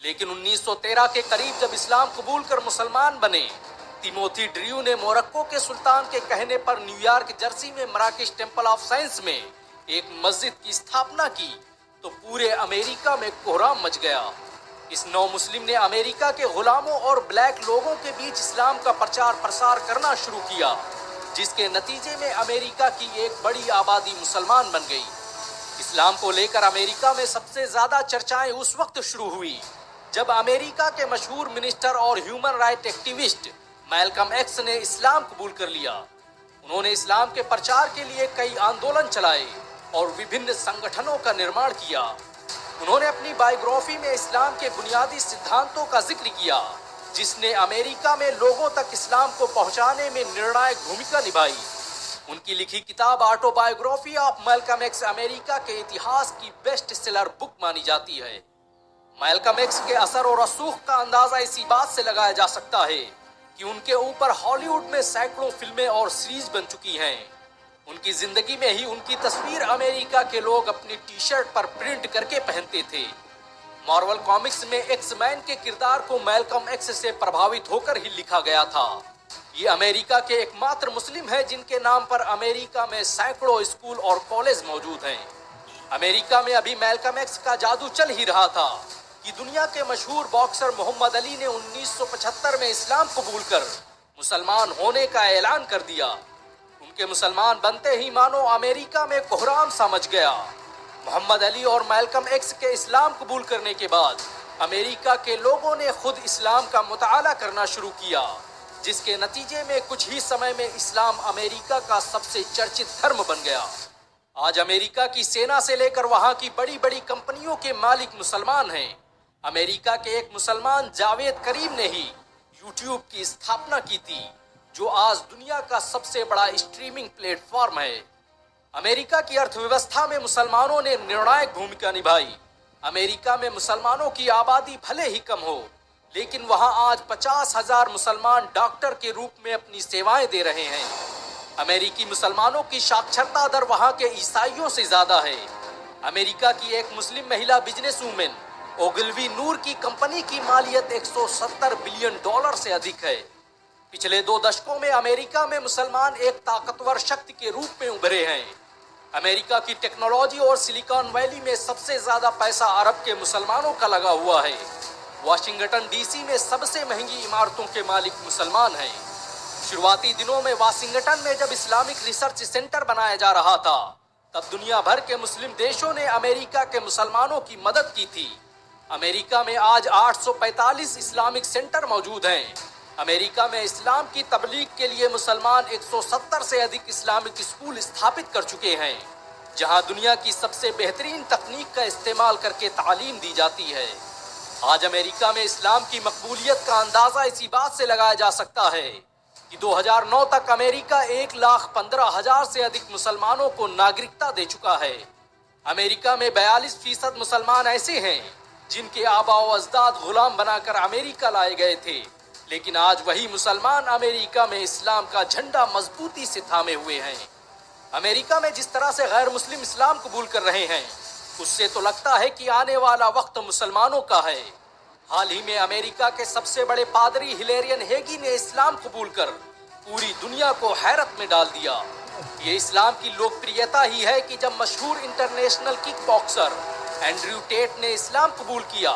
لیکن 1913 کے قریب جب اسلام قبول کر مسلمان بنے، تیموتھی ڈریو نے موروکو کے سلطان کے کہنے پر نیو یارک جرسی میں مراکش ٹیمپل آف سائنس میں ایک مسجد کی استھاپنا کی تو پورے امریکہ میں کوہرام مچ گیا۔ اس نو مسلم نے امریکہ کے غلاموں اور بلیک لوگوں کے بیچ اسلام کا پرچار پرسار کرنا شروع کیا، جس کے نتیجے میں امریکہ کی ایک بڑی آبادی مسلمان بن گئی۔ اسلام کو لے کر امریکہ میں سب سے زیادہ چرچائیں اس وقت شروع ہوئی جب امریکہ کے مشہور منسٹر اور human right activist Malcolm x نے اسلام قبول کر لیا۔ انہوں نے اسلام کے پرچار کے لیے کئی آندولن چلائے اور وبھن سنگٹھنوں کا نرمان کیا۔ انہوں نے اپنی بائیوگرافی میں اسلام کے بنیادی سدھانتوں کا ذکر کیا، جس نے امریکہ میں لوگوں تک اسلام کو پہنچانے میں نرنائک بھومکا نبھائی۔ ان کی لکھی کتاب autobiography of Malcolm X America کے اتہاس کی بیسٹ سیلر بک مانی جاتی ہے۔ میلکم ایکس کے اثر اور رسوخ کا اندازہ اسی بات سے لگایا جا سکتا ہے کہ ان کے اوپر ہالی ووڈ میں سینکڑوں فلمیں اور سیریز بن چکی ہیں۔ ان کی زندگی میں ہی ان کی تصویر امریکہ کے لوگ اپنی ٹی شرٹ پر پرنٹ کر کے پہنتے تھے۔ مارول کامکس میں ایکس مین کے کردار کو میلکم ایکس سے پربھاوت ہو کر ہی لکھا گیا تھا۔ یہ امریکہ کے ایک ماتر مسلم ہے جن کے نام پر امریکہ میں سینکڑوں اسکول اور کالج موجود ہیں۔ امریکہ میں ابھی میلکم ایکس کا جادو چل ہی رہا تھا کہ دنیا کے مشہور باکسر محمد علی نے 1975 میں اسلام قبول کر مسلمان ہونے کا اعلان کر دیا۔ ان کے مسلمان بنتے ہی مانو امریکہ میں کوہرام سا مچ گیا۔ محمد علی اور میلکم ایکس کے اسلام قبول کرنے کے بعد امریکہ کے لوگوں نے خود اسلام کا مطالعہ کرنا شروع کیا، جس کے نتیجے میں کچھ ہی سمے میں اسلام امریکہ کا سب سے چرچت دھرم بن گیا۔ آج امریکہ کی سینا سے لے کر وہاں کی بڑی بڑی کمپنیوں کے مالک مسلمان ہیں۔ امریکہ کے ایک مسلمان جاوید کریم نے ہی یوٹیوب کی استھاپنا کی تھی، جو آج دنیا کا سب سے بڑا اسٹریمنگ پلیٹ فارم ہے۔ امریکہ کی ارتھ ویوستھا میں مسلمانوں نے نرنائک بھومکا نبھائی۔ امریکہ میں مسلمانوں کی آبادی بھلے ہی کم ہو، لیکن وہاں آج 50,000 مسلمان ڈاکٹر کے روپ میں اپنی سیوائیں دے رہے ہیں۔ امریکی مسلمانوں کی ساکشرتا در وہاں کے عیسائیوں سے زیادہ ہے۔ امریکہ کی ایک مسلم مہیلا بزنس وومن اوگلوی نور کی کمپنی کی مالیت $170 بلین سے ادھک ہے۔ پچھلے 2 دشکوں میں امریکہ میں مسلمان ایک طاقتور شکتی کے روپ میں ابھرے ہیں۔ امریکہ کی ٹیکنالوجی اور سلیکان ویلی میں سب سے زیادہ پیسہ عرب کے مسلمانوں کا لگا ہوا ہے۔ واشنگٹن ڈی سی میں سب سے مہنگی عمارتوں کے مالک مسلمان ہیں۔ شروعاتی دنوں میں واشنگٹن میں جب اسلامک ریسرچ سینٹر بنایا جا رہا تھا، تب دنیا بھر کے مسلم دیشوں نے امریکہ کے مسلمانوں کی مدد کی تھی۔ امریکہ میں آج 845 اسلامک سینٹر موجود ہیں۔ امریکہ میں اسلام کی تبلیغ کے لیے مسلمان 170 سے ادھک اسلامک اسکول استھاپت کر چکے ہیں، جہاں دنیا کی سب سے بہترین تکنیک کا استعمال کر کے تعلیم دی جاتی ہے۔ آج امریکہ میں اسلام کی مقبولیت کا اندازہ اسی بات سے لگایا جا سکتا ہے کہ 2009 تک امریکہ 1,15,000 سے ادھک مسلمانوں کو ناگرکتا دے چکا ہے۔ امریکہ میں 42% مسلمان ایسے ہیں جن کے آباء و اجداد غلام بنا کر امریکہ لائے گئے تھے، لیکن آج وہی مسلمان امریکہ میں اسلام کا جھنڈا مضبوطی سے تھامے ہوئے ہیں۔ امریکہ میں جس طرح سے غیر مسلم اسلام قبول کر رہے ہیں، اس سے تو لگتا ہے کہ آنے والا وقت مسلمانوں کا ہے۔ حال ہی میں امریکہ کے سب سے بڑے پادری ہلیرین ہیگی نے اسلام قبول کر پوری دنیا کو حیرت میں ڈال دیا۔ یہ اسلام کی لوکپریتا ہی ہے کہ جب مشہور international kick boxer Andrew Tate نے اسلام قبول کیا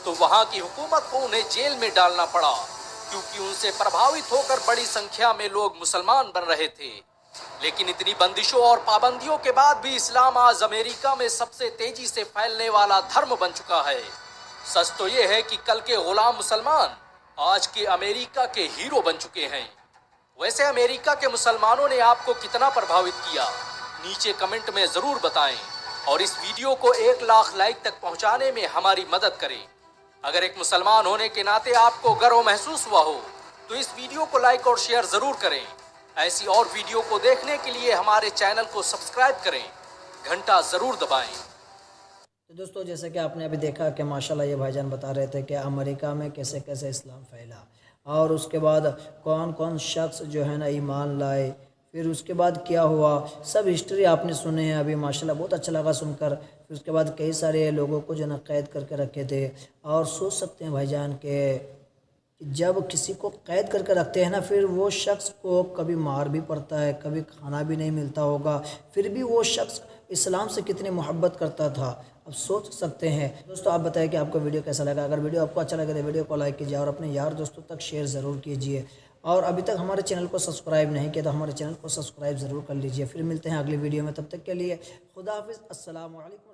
تو وہاں کی حکومت کو انہیں جیل میں ڈالنا پڑا، کیونکہ ان سے پربھاوت ہو کر بڑی سنکھیا میں لوگ مسلمان بن رہے تھے۔ لیکن اتنی بندشوں اور پابندیوں کے بعد بھی اسلام آج امریکہ میں سب سے تیزی سے پھیلنے والا دھرم بن چکا ہے۔ سچ تو یہ ہے کہ کل کے غلام مسلمان آج کے امریکہ کے ہیرو بن چکے ہیں۔ ویسے امریکہ کے مسلمانوں نے آپ کو کتنا پربھاوت کیا، نیچے کمنٹ میں ضرور بتائیں، اور اس ویڈیو کو 1 لاکھ لائک تک پہنچانے میں ہماری مدد کریں۔ اگر ایک مسلمان ہونے کے ناطے آپ کو گرو محسوس ہوا ہو تو اس ویڈیو کو لائک اور شیئر ضرور کریں۔ ایسی اور ویڈیو کو دیکھنے کے لیے ہمارے چینل کو سبسکرائب کریں، گھنٹا ضرور دبائیں۔ تو دوستو، جیسے کہ آپ نے ابھی دیکھا کہ ماشاءاللہ یہ بھائی جان بتا رہے تھے کہ امریکہ میں کیسے کیسے اسلام پھیلا، اور اس کے بعد کون کون شخص جو ہے نا ایمان لائے، پھر اس کے بعد کیا ہوا، سب ہسٹری آپ نے سنے ہیں ابھی۔ ماشاءاللہ بہت اچھا لگا سن کر۔ پھر اس کے بعد کئی سارے لوگوں کو جو نا قید کر کے رکھے تھے. اور سوچ سکتے ہیں بھائی جان کہ جب کسی کو قید کر کے رکھتے ہیں نا، پھر وہ شخص کو کبھی مار بھی پڑتا ہے، کبھی کھانا بھی نہیں ملتا ہوگا، پھر بھی وہ شخص اسلام سے کتنی محبت کرتا تھا. اب سوچ سکتے ہیں. دوستو آپ بتائیں کہ آپ کو ویڈیو کیسا لگا. اگر ویڈیو آپ کو اچھا لگے تو ویڈیو کو لائک کیجیے اور اپنے یار دوستوں تک شیئر ضرور کیجیے. اور ابھی تک ہمارے چینل کو سبسکرائب نہیں کیا تو ہمارے چینل کو سبسکرائب ضرور کر لیجیے. پھر ملتے ہیں اگلی ویڈیو میں، تب تک کے لیے خدا حافظ. السلام علیکم.